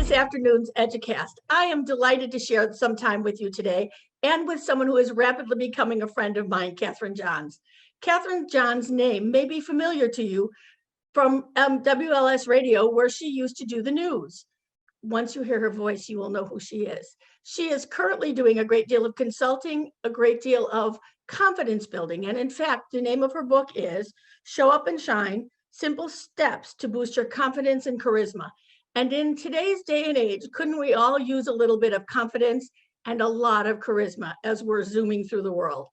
this afternoon's EDUcast. I am delighted to share some time with you today and with someone who is rapidly becoming a friend of mine, Catherine Johns. Catherine Johns' name may be familiar to you from WLS Radio, where she used to do the news. Once you hear her voice, you will know who she is. She is currently doing a great deal of consulting, a great deal of confidence building. And in fact, the name of her book is Show Up and Shine, Simple Steps to Boost Your Confidence and Charisma. And in today's day and age, couldn't we all use a little bit of confidence and a lot of charisma as we're zooming through the world?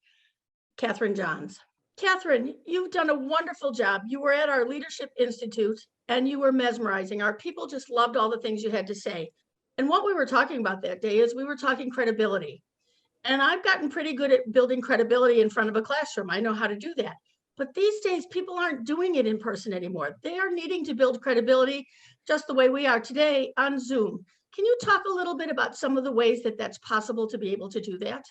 Catherine Johns. Catherine, you've done a wonderful job. You were at our Leadership Institute and you were mesmerizing. Our people just loved all the things you had to say. And what we were talking about that day is we were talking credibility. And I've gotten pretty good at building credibility in front of a classroom. I know how to do that. But these days, people aren't doing it in person anymore. They are needing to build credibility just the way we are today on Zoom. Can you talk a little bit about some of the ways that that's possible to be able to do that?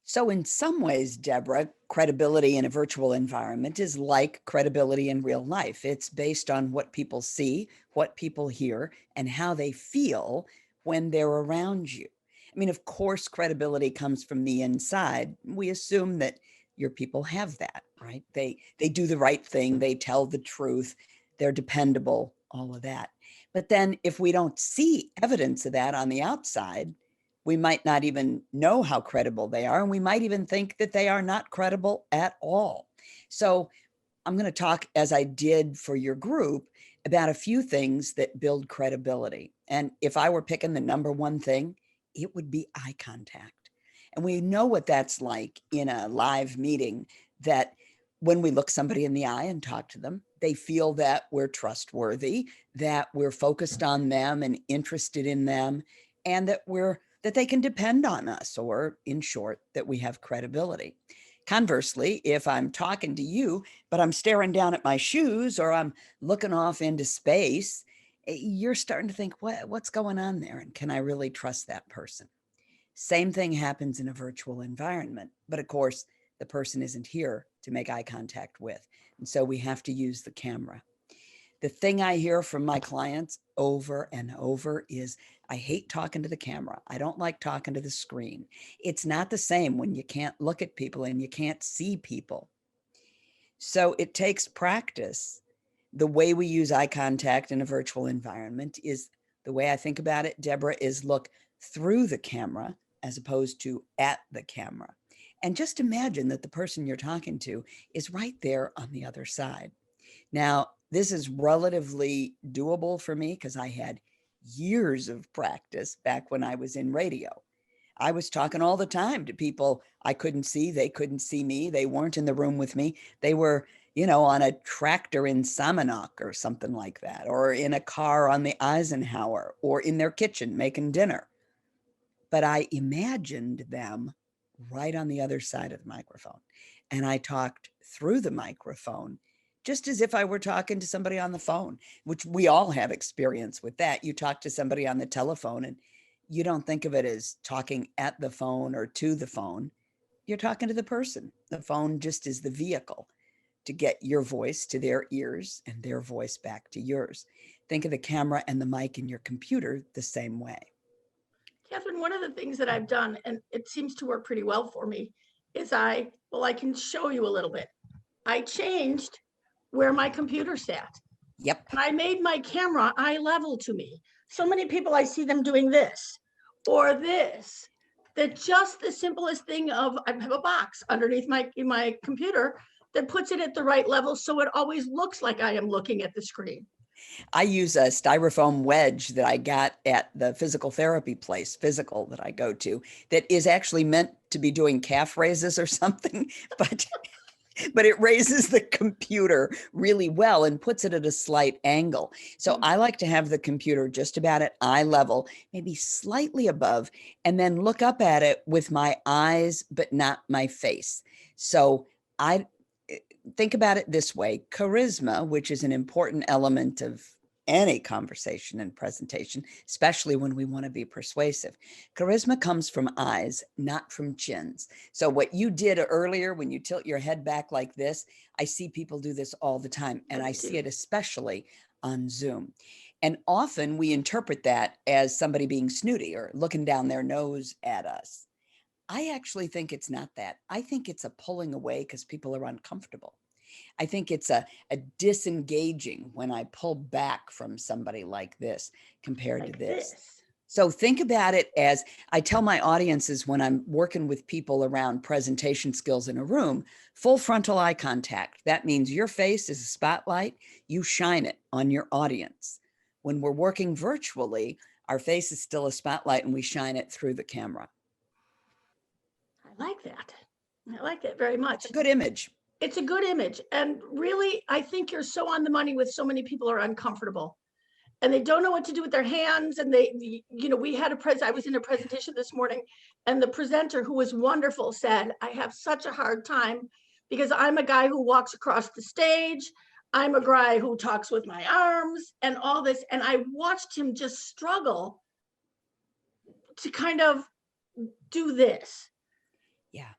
So in some ways, Deborah, credibility in a virtual environment is like credibility in real life. It's based on what people see, what people hear, and how they feel when they're around you. I mean, of course, credibility comes from the inside. We assume that your people have that, right? They do the right thing. They tell the truth. They're dependable, all of that. But then if we don't see evidence of that on the outside, we might not even know how credible they are. And we might even think that they are not credible at all. So I'm going to talk, as I did for your group, about a few things that build credibility. And if I were picking the number one thing, it would be eye contact. And we know what that's like in a live meeting, that when we look somebody in the eye and talk to them, they feel that we're trustworthy, that we're focused on them and interested in them, and that they can depend on us, or in short, that we have credibility. Conversely, if I'm talking to you, but I'm staring down at my shoes or I'm looking off into space, you're starting to think, what's going on there? And can I really trust that person? Same thing happens in a virtual environment, but of course, the person isn't here to make eye contact with. And so we have to use the camera. The thing I hear from my clients over and over is, I hate talking to the camera. I don't like talking to the screen. It's not the same when you can't look at people and you can't see people. So it takes practice. The way we use eye contact in a virtual environment is, the way I think about it, Deborah, is look through the camera as opposed to at the camera. And just imagine that the person you're talking to is right there on the other side. Now, this is relatively doable for me because I had years of practice back when I was in radio. I was talking all the time to people I couldn't see. They couldn't see me. They weren't in the room with me. They were, on a tractor in Samanok or something like that, or in a car on the Eisenhower, or in their kitchen making dinner. But I imagined them right on the other side of the microphone. And I talked through the microphone just as if I were talking to somebody on the phone, which we all have experience with that. You talk to somebody on the telephone and you don't think of it as talking at the phone or to the phone. You're talking to the person. The phone just is the vehicle to get your voice to their ears and their voice back to yours. Think of the camera and the mic in your computer the same way. Catherine, one of the things that I've done, and it seems to work pretty well for me, is I can show you a little bit. I changed where my computer sat. Yep. And I made my camera eye level to me. So many people, I see them doing this or this, that just the simplest thing of, I have a box underneath my computer that puts it at the right level so it always looks like I am looking at the screen. I use a styrofoam wedge that I got at the physical therapy place, Physical, that I go to, that is actually meant to be doing calf raises or something, but it raises the computer really well and puts it at a slight angle. So I like to have the computer just about at eye level, maybe slightly above, and then look up at it with my eyes, but not my face. So I think about it this way: charisma, which is an important element of any conversation and presentation, especially when we want to be persuasive. Charisma comes from eyes, not from chins. So what you did earlier, when you tilt your head back like this, I see people do this all the time, and I see it especially on Zoom. And often we interpret that as somebody being snooty or looking down their nose at us. I actually think it's not that. I think it's a pulling away because people are uncomfortable. I think it's a disengaging when I pull back from somebody like this compared to Like this. this. So think about it as I tell my audiences when I'm working with people around presentation skills in a room, full frontal eye contact. That means your face is a spotlight. You shine it on your audience. When we're working virtually, our face is still a spotlight and we shine it through the camera. I like that. I like that very much. It's a good image. It's a good image. And really, I think you're so on the money with so many people are uncomfortable and they don't know what to do with their hands. And we had I was in a presentation this morning and the presenter, who was wonderful, said, I have such a hard time because I'm a guy who walks across the stage. I'm a guy who talks with my arms and all this. And I watched him just struggle to kind of do this. Yeah.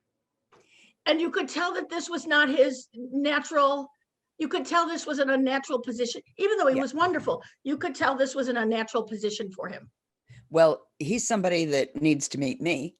And you could tell that this was not his natural, you could tell this was an unnatural position, even though he was wonderful. You could tell this was an unnatural position for him. Well, he's somebody that needs to meet me.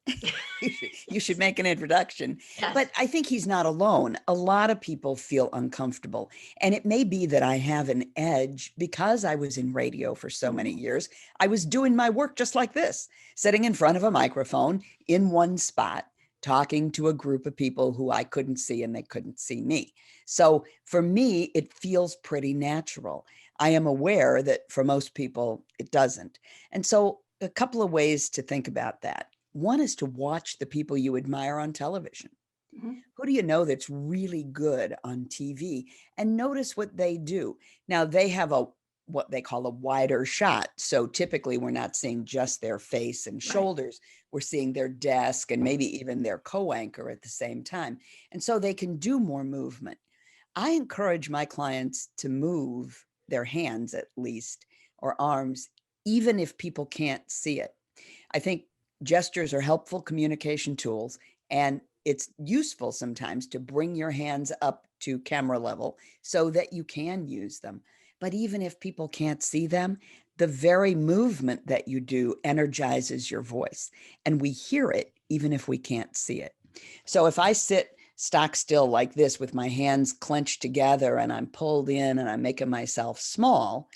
You should make an introduction. Yes. But I think he's not alone. A lot of people feel uncomfortable. And it may be that I have an edge because I was in radio for so many years. I was doing my work just like this, sitting in front of a microphone in one spot, talking to a group of people who I couldn't see and they couldn't see me. So for me, it feels pretty natural. I am aware that for most people, it doesn't. And so a couple of ways to think about that. One is to watch the people you admire on television. Mm-hmm. Who do you know that's really good on TV? And notice what they do. Now they have what they call a wider shot. So typically we're not seeing just their face and shoulders. Right. We're seeing their desk and maybe even their co-anchor at the same time. And so they can do more movement. I encourage my clients to move their hands at least, or arms, even if people can't see it. I think gestures are helpful communication tools, and it's useful sometimes to bring your hands up to camera level so that you can use them. But even if people can't see them, the very movement that you do energizes your voice, and we hear it even if we can't see it. So if I sit stock still like this with my hands clenched together and I'm pulled in and I'm making myself small,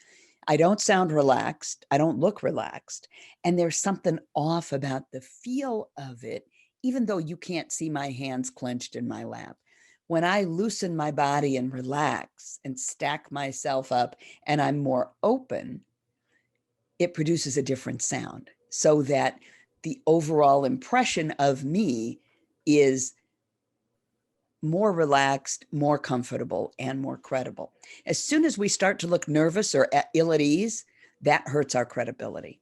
I don't sound relaxed. I don't look relaxed. And there's something off about the feel of it, even though you can't see my hands clenched in my lap. When I loosen my body and relax and stack myself up and I'm more open, it produces a different sound so that the overall impression of me is more relaxed, more comfortable, and more credible. As soon as we start to look nervous or ill at ease, that hurts our credibility.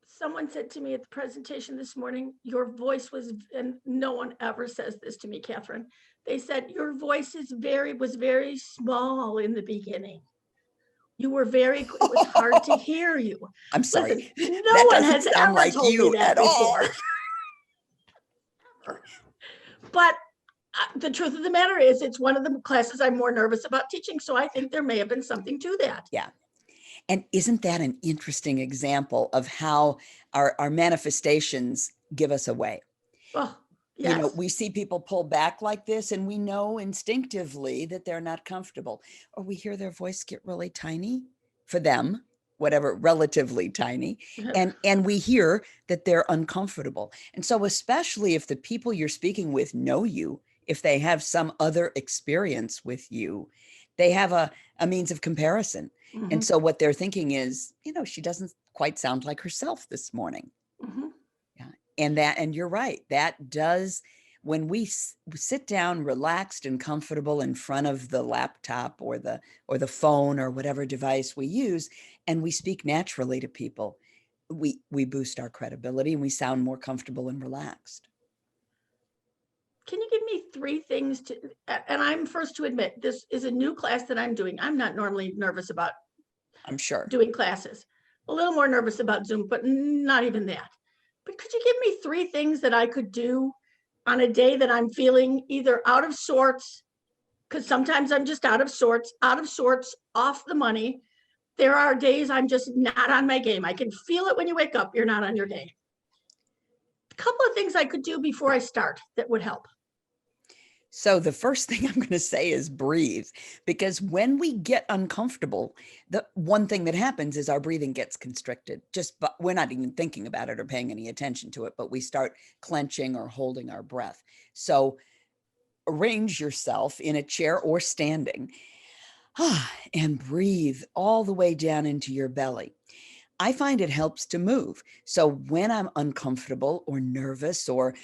Someone said to me at the presentation this morning, your voice was, and no one ever says this to me, Catherine. They said your voice was very small in the beginning. You were it was hard to hear you. I'm sorry. Listen, no one has ever like told you me that at before. All. But the truth of the matter is it's one of the classes I'm more nervous about teaching. So I think there may have been something to that. Yeah. And isn't that an interesting example of how our manifestations give us away? Well, yes. You know, we see people pull back like this and we know instinctively that they're not comfortable, or we hear their voice get really tiny for them, whatever, relatively tiny. And we hear that they're uncomfortable. And so especially if the people you're speaking with know you, if they have some other experience with you, they have a means of comparison. Mm-hmm. And so what they're thinking is, she doesn't quite sound like herself this morning. Mm-hmm. Yeah. And you're right. That does, when we sit down relaxed and comfortable in front of the laptop or the phone or whatever device we use, and we speak naturally to people, we boost our credibility and we sound more comfortable and relaxed. Can you give me 3 things and I'm first to admit, this is a new class that I'm doing. I'm not normally nervous about, I'm sure, doing classes. A little more nervous about Zoom, but not even that. But could you give me 3 things that I could do on a day that I'm feeling either out of sorts because sometimes I'm just out of sorts, off the money. There are days I'm just not on my game. I can feel it when you wake up, you're not on your game. A couple of things I could do before I start that would help. So the first thing I'm going to say is breathe, because when we get uncomfortable, the one thing that happens is our breathing gets constricted. But we're not even thinking about it or paying any attention to it, but we start clenching or holding our breath. So arrange yourself in a chair or standing and breathe all the way down into your belly. I find it helps to move. So when I'm uncomfortable or nervous or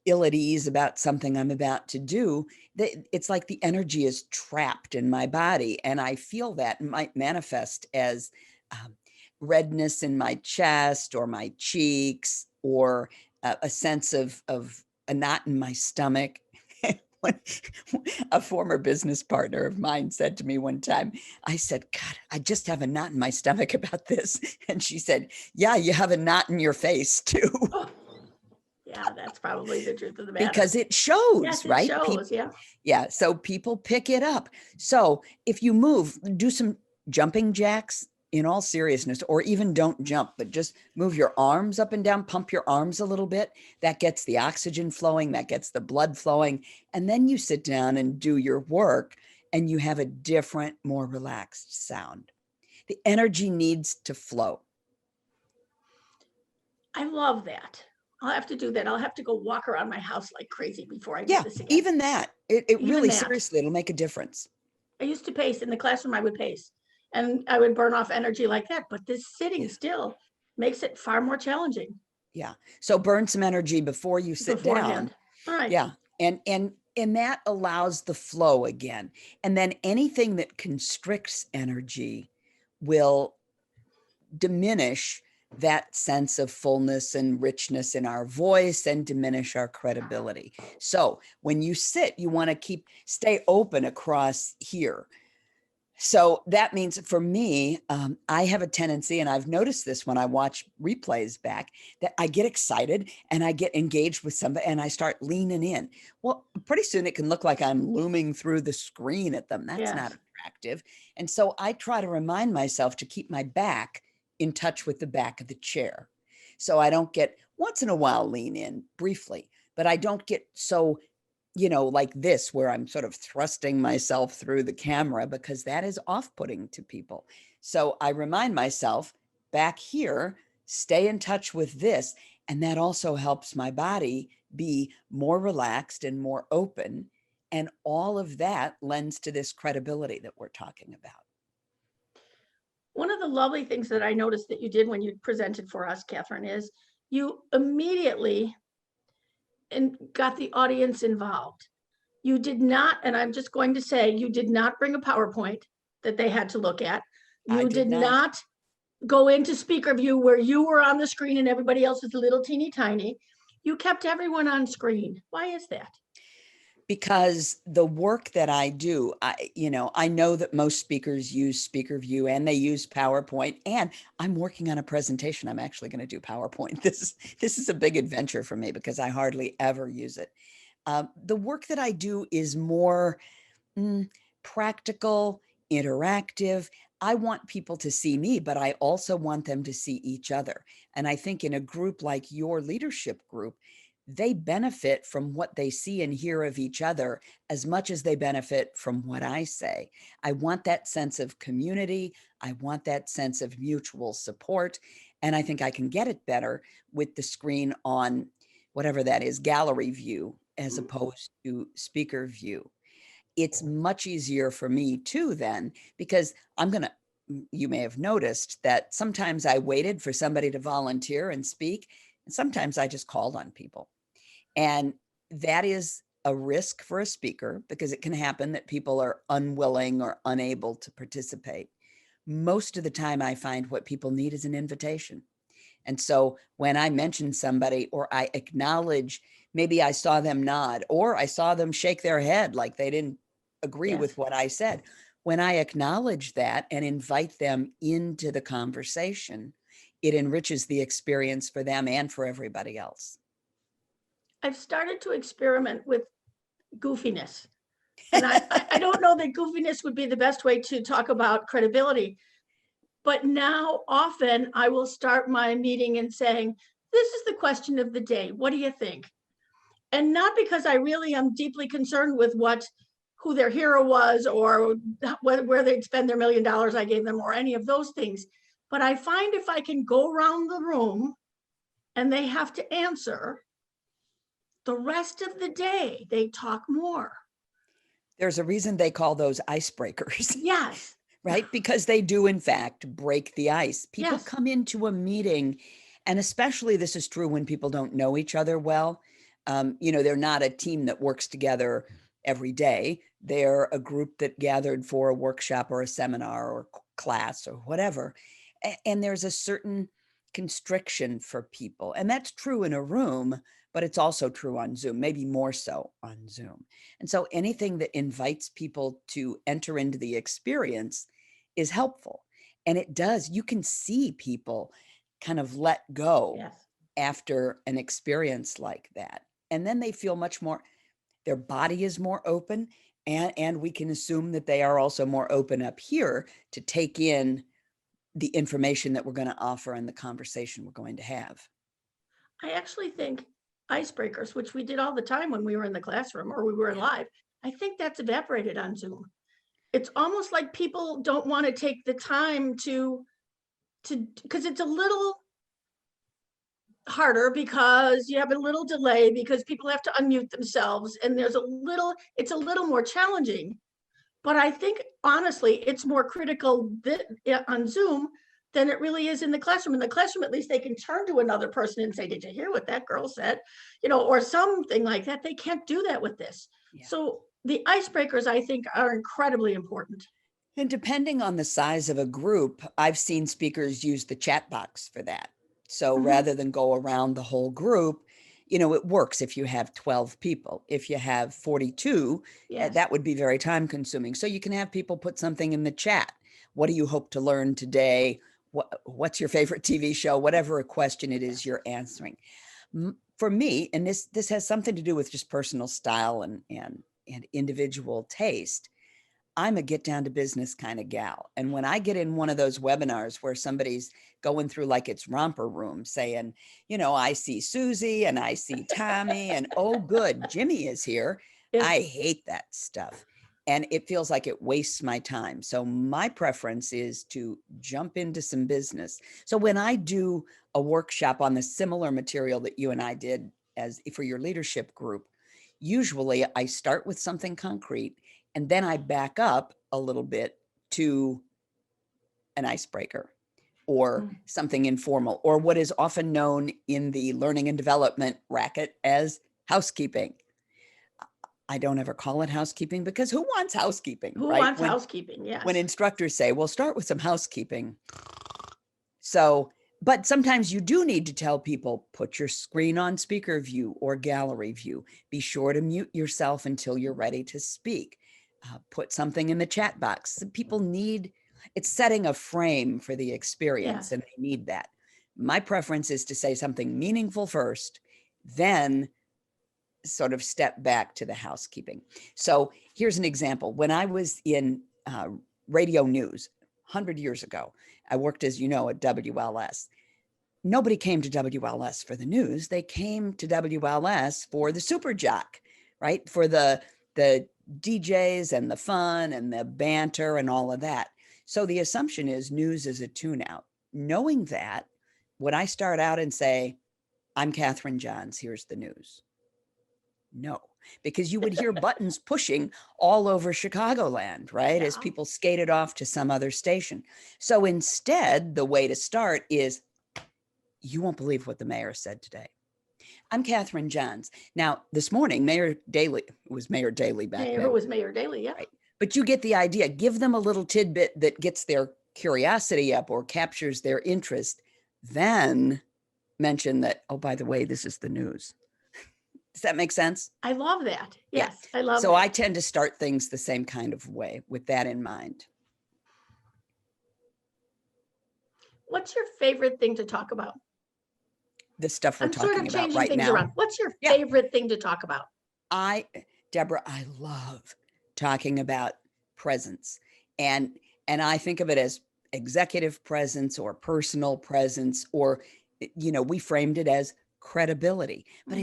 ill at ease about something I'm about to do, it's like the energy is trapped in my body. And I feel that might manifest as redness in my chest or my cheeks, or a sense of a knot in my stomach. A former business partner of mine said to me one time, I said, God, I just have a knot in my stomach about this. And she said, yeah, you have a knot in your face too. Oh, yeah, that's probably the truth of the matter. Because it shows, yes, it right? shows, yeah. Yeah. So people pick it up. So if you move, do some jumping jacks, in all seriousness, or even don't jump, but just move your arms up and down, pump your arms a little bit. That gets the oxygen flowing, that gets the blood flowing. And then you sit down and do your work, and you have a different, more relaxed sound. The energy needs to flow. I love that. I'll have to do that. I'll have to go walk around my house like crazy before I do Yeah, this again. even that. It Even really, that. seriously, it'll make a difference. I used to pace in the classroom. I would pace and I would burn off energy like that. But this sitting still makes it far more challenging. Yeah. So burn some energy before you sit Beforehand. down. All right. Yeah. And that allows the flow again. And then anything that constricts energy will diminish that sense of fullness and richness in our voice and diminish our credibility. So when you sit, you want to stay open across here. So that means for me, I have a tendency, and I've noticed this when I watch replays back, that I get excited and I get engaged with somebody and I start leaning in. Well, pretty soon it can look like I'm looming through the screen at them. That's not attractive. And so I try to remind myself to keep my back in touch with the back of the chair. So I don't get, once in a while, lean in briefly, but I don't get so like this, where I'm sort of thrusting myself through the camera, because that is off-putting to people. So I remind myself back here, stay in touch with this. And that also helps my body be more relaxed and more open. And all of that lends to this credibility that we're talking about. One of the lovely things that I noticed that you did when you presented for us, Catherine, is you immediately got the audience involved. You did not, and I'm just going to say, you did not bring a PowerPoint that they had to look at. You did not go into speaker view where you were on the screen and everybody else was little teeny tiny. You kept everyone on screen. Why is that? Because the work that I do, I know that most speakers use speaker view and they use PowerPoint, and I'm working on a presentation. I'm actually going to do PowerPoint. This is a big adventure for me because I hardly ever use it. The work that I do is more practical, interactive. I want people to see me, but I also want them to see each other. And I think in a group like your leadership group, they benefit from what they see and hear of each other as much as they benefit from what I say. I want that sense of community. I want that sense of mutual support. And I think I can get it better with the screen on whatever that is, gallery view, as opposed to speaker view. It's much easier for me too then, because you may have noticed that sometimes I waited for somebody to volunteer and speak, and sometimes I just called on people. And that is a risk for a speaker, because it can happen that people are unwilling or unable to participate. Most of the time, I find what people need is an invitation. And so when I mention somebody, or I acknowledge, maybe I saw them nod, or I saw them shake their head like they didn't agree with what I said. When I acknowledge that and invite them into the conversation, it enriches the experience for them and for everybody else. I've started to experiment with goofiness. And I don't know that goofiness would be the best way to talk about credibility. But now often I will start my meeting and saying, this is the question of the day. What do you think? And not because I really am deeply concerned with who their hero was or where they'd spend their $1 million I gave them or any of those things. But I find if I can go around the room and they have to answer, the rest of the day, they talk more. There's a reason they call those icebreakers. Yes. Right? Because they do, in fact, break the ice. People Yes. come into a meeting, and especially this is true when people don't know each other well. They're not a team that works together every day. They're a group that gathered for a workshop or a seminar or class or whatever. And there's a certain constriction for people. And that's true in a room, but it's also true on Zoom, maybe more so on Zoom. And so anything that invites people to enter into the experience is helpful. And it does, you can see people kind of let go Yes. after an experience like that. And then they feel much more, their body is more open. And we can assume that they are also more open up here to take in the information that we're going to offer and the conversation we're going to have. I actually think icebreakers, which we did all the time when we were in the classroom or we were live, I think that's evaporated on Zoom. It's almost like people don't want to take the time to because it's a little harder because you have a little delay because people have to unmute themselves and it's a little more challenging. But I think honestly, it's more critical on Zoom than it really is in the classroom. In the classroom, at least they can turn to another person and say, did you hear what that girl said? Or something like that. They can't do that with this. Yeah. So the icebreakers, I think, are incredibly important. And depending on the size of a group, I've seen speakers use the chat box for that. So rather than go around the whole group, it works if you have 12 people. If you have 42, yes, that would be very time consuming. So you can have people put something in the chat. What do you hope to learn today? What's your favorite TV show? Whatever a question it is you're answering. For me, and this has something to do with just personal style and individual taste, I'm a get down to business kind of gal. And when I get in one of those webinars where somebody's going through like it's romper room saying, I see Susie and I see Tommy and oh, good, Jimmy is here. I hate that stuff. And it feels like it wastes my time. So my preference is to jump into some business. So when I do a workshop on the similar material that you and I did as for your leadership group, usually I start with something concrete and then I back up a little bit to an icebreaker or something informal, or what is often known in the learning and development racket as housekeeping. I don't ever call it housekeeping because who wants housekeeping? Who wants housekeeping? Yes. When instructors say, well, start with some housekeeping. So, but sometimes you do need to tell people, put your screen on speaker view or gallery view. Be sure to mute yourself until you're ready to speak. Put something in the chat box. People need, it's setting a frame for the experience, and they need that. My preference is to say something meaningful first, then sort of step back to the housekeeping. So here's an example. When I was in radio news 100 years ago, I worked, as you know, at WLS. Nobody came to WLS for the news. They came to WLS for the super jock, right? For the DJs and the fun and the banter and all of that. So the assumption is news is a tune out. Knowing that, would I start out and say, I'm Catherine Johns, here's the news? No, because you would hear buttons pushing all over Chicagoland, right? As people skated off to some other station. So instead, the way to start is, you won't believe what the mayor said today. I'm Catherine Johns. Now, this morning, Mayor Daley, it was Mayor Daley back then. It was Mayor Daley, yeah. Right. But you get the idea. Give them a little tidbit that gets their curiosity up or captures their interest. Then mention that, oh, by the way, this is the news. Does that make sense? I love that. Yes, I love so that. I tend to start things the same kind of way with that in mind. What's your favorite thing to talk about? The stuff we're talking about right now. I'm sort of changing things around. What's your favorite thing to talk about? Deborah, I love talking about presence. And I think of it as executive presence or personal presence, or, we framed it as credibility, but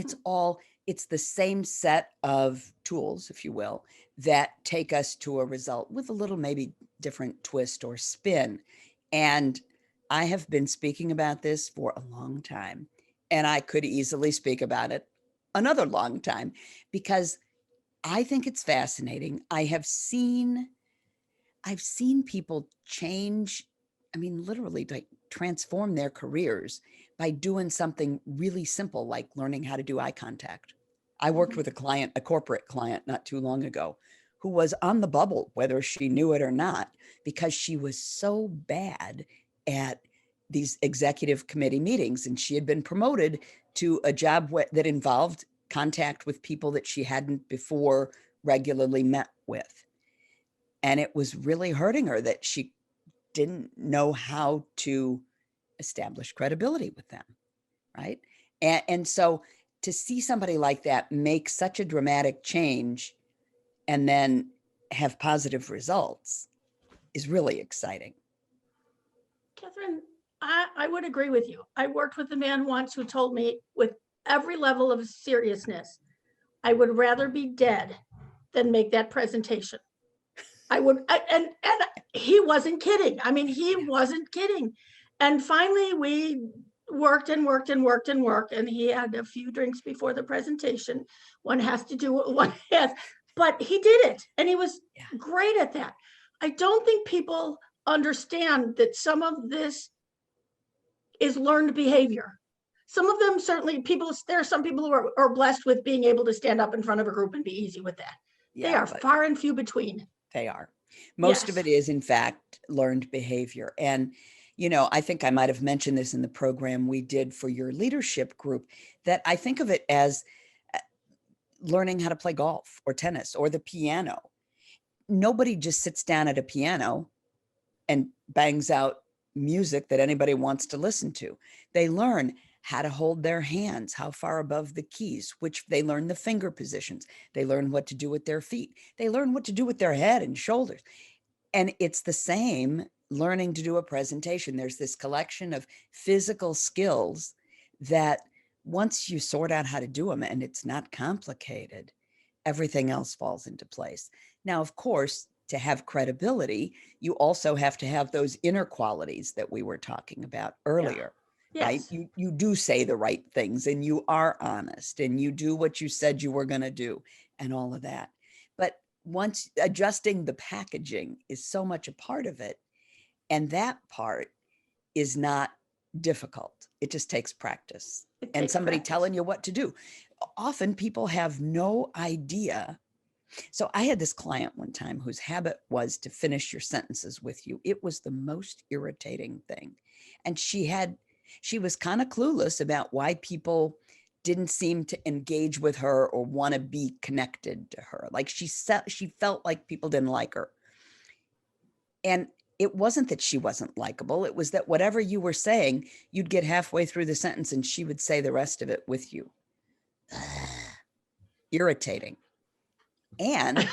it's the same set of tools, if you will, that take us to a result with a little maybe different twist or spin. And I have been speaking about this for a long time, and I could easily speak about it another long time because I think it's fascinating. I've seen people change, I mean, literally like transform their careers by doing something really simple, like learning how to do eye contact. I worked with a corporate client not too long ago, who was on the bubble, whether she knew it or not, because she was so bad at these executive committee meetings. And she had been promoted to a job that involved contact with people that she hadn't before regularly met with. And it was really hurting her that she didn't know how to establish credibility with them, right? And so to see somebody like that make such a dramatic change and then have positive results is really exciting. Catherine, I would agree with you. I worked with a man once who told me with every level of seriousness, I would rather be dead than make that presentation. And he wasn't kidding. I mean, he wasn't kidding. And finally we worked, and he had a few drinks before the presentation. One has to do what one has, but he did it, and he was great at that. I don't think people understand that some of this is learned behavior. Some of them, certainly there are some people who are blessed with being able to stand up in front of a group and be easy with that. They are far and few between. They are. Most of it is, in fact, learned behavior. And, I think I might have mentioned this in the program we did for your leadership group, that I think of it as learning how to play golf or tennis or the piano. Nobody just sits down at a piano and bangs out music that anybody wants to listen to. They learn how to hold their hands, how far above the keys, which they learn the finger positions. They learn what to do with their feet. They learn what to do with their head and shoulders. And it's the same learning to do a presentation. There's this collection of physical skills that once you sort out how to do them, and it's not complicated, everything else falls into place. Now, of course, to have credibility, you also have to have those inner qualities that we were talking about earlier. Right? You do say the right things, and you are honest, and you do what you said you were going to do, and all of that. But once adjusting the packaging is so much a part of it, and that part is not difficult. It just takes practice and somebody telling you what to do. Often people have no idea. So I had this client one time whose habit was to finish your sentences with you. It was the most irritating thing. And she was kind of clueless about why people didn't seem to engage with her or want to be connected to her. Like she felt like people didn't like her. And it wasn't that she wasn't likable. It was that whatever you were saying, you'd get halfway through the sentence and she would say the rest of it with you. Irritating. And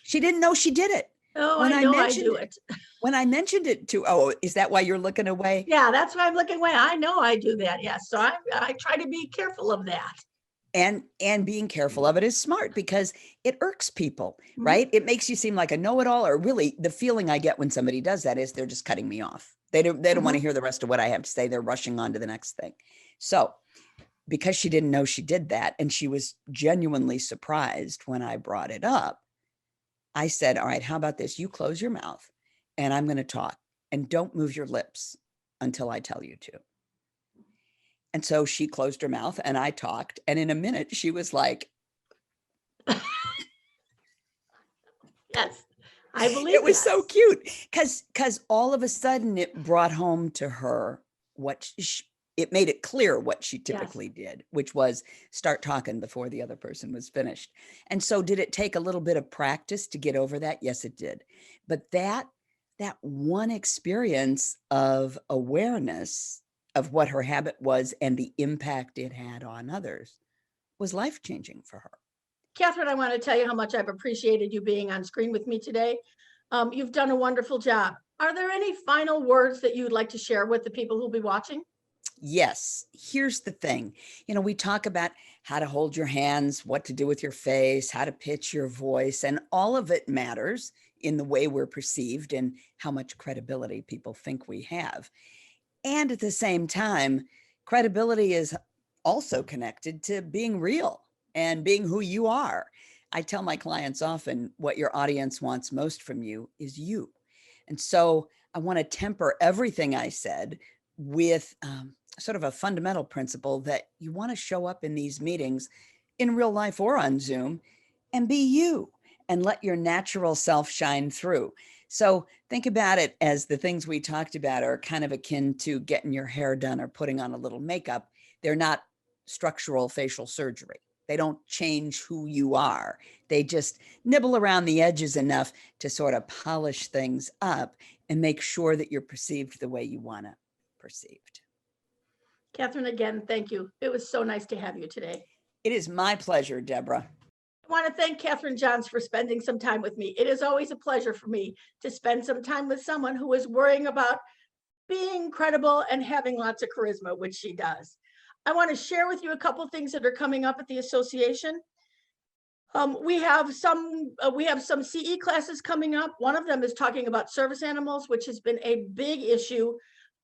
she didn't know she did it. Oh, I know I do it. When I mentioned it to, is that why you're looking away? Yeah, that's why I'm looking away. I know I do that. Yes. So I try to be careful of that. And being careful of it is smart because it irks people, right? It makes you seem like a know-it-all, or really the feeling I get when somebody does that is they're just cutting me off. They don't want to hear the rest of what I have to say. They're rushing on to the next thing. So because she didn't know she did that, and she was genuinely surprised when I brought it up, I said, all right, how about this? You close your mouth and I'm going to talk, and don't move your lips until I tell you to. And so she closed her mouth and I talked. And in a minute, she was like, yes, I believe it was so cute because all of a sudden it brought home to her it made it clear what she typically did, which was start talking before the other person was finished. And so did it take a little bit of practice to get over that? Yes, it did. But that one experience of awareness of what her habit was and the impact it had on others was life-changing for her. Catherine, I want to tell you how much I've appreciated you being on screen with me today. You've done a wonderful job. Are there any final words that you'd like to share with the people who'll be watching? Yes, here's the thing. We talk about how to hold your hands, what to do with your face, how to pitch your voice, and all of it matters in the way we're perceived and how much credibility people think we have. And at the same time, credibility is also connected to being real and being who you are. I tell my clients often what your audience wants most from you is you. And so I want to temper everything I said with sort of a fundamental principle that you want to show up in these meetings in real life or on Zoom and be you and let your natural self shine through. So think about it as the things we talked about are kind of akin to getting your hair done or putting on a little makeup. They're not structural facial surgery. They don't change who you are. They just nibble around the edges enough to sort of polish things up and make sure that you're perceived the way you want to perceived. Catherine, again, thank you. It was so nice to have you today. It is my pleasure, Deborah. I want to thank Catherine Johns for spending some time with me. It is always a pleasure for me to spend some time with someone who is worrying about being credible and having lots of charisma, which she does. I want to share with you a couple of things that are coming up at the association. We have some CE classes coming up. One of them is talking about service animals, which has been a big issue,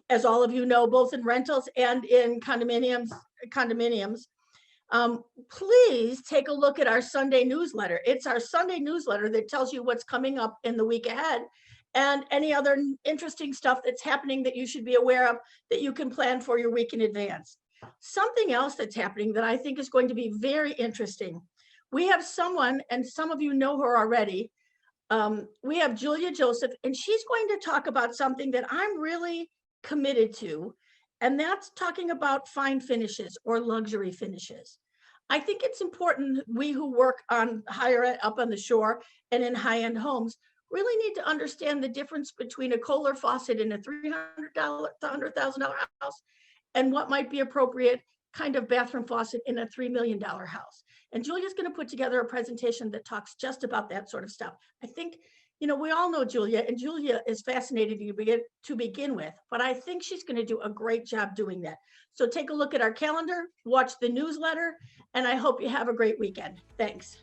as all of you know, both in rentals and in condominiums. Please take a look at our Sunday newsletter. It's our Sunday newsletter that tells you what's coming up in the week ahead and any other interesting stuff that's happening that you should be aware of that you can plan for your week in advance. Something else that's happening that I think is going to be very interesting. We have someone, and some of you know her already. We have Julia Joseph, and she's going to talk about something that I'm really committed to, and that's talking about fine finishes or luxury finishes. I think it's important we who work on higher up on the shore and in high-end homes really need to understand the difference between a Kohler faucet in a $100,000 house and what might be appropriate kind of bathroom faucet in a $3 million house. And Julia's going to put together a presentation that talks just about that sort of stuff. I think, we all know Julia, and Julia is fascinating to begin with, but I think she's going to do a great job doing that. So take a look at our calendar, watch the newsletter, and I hope you have a great weekend. Thanks.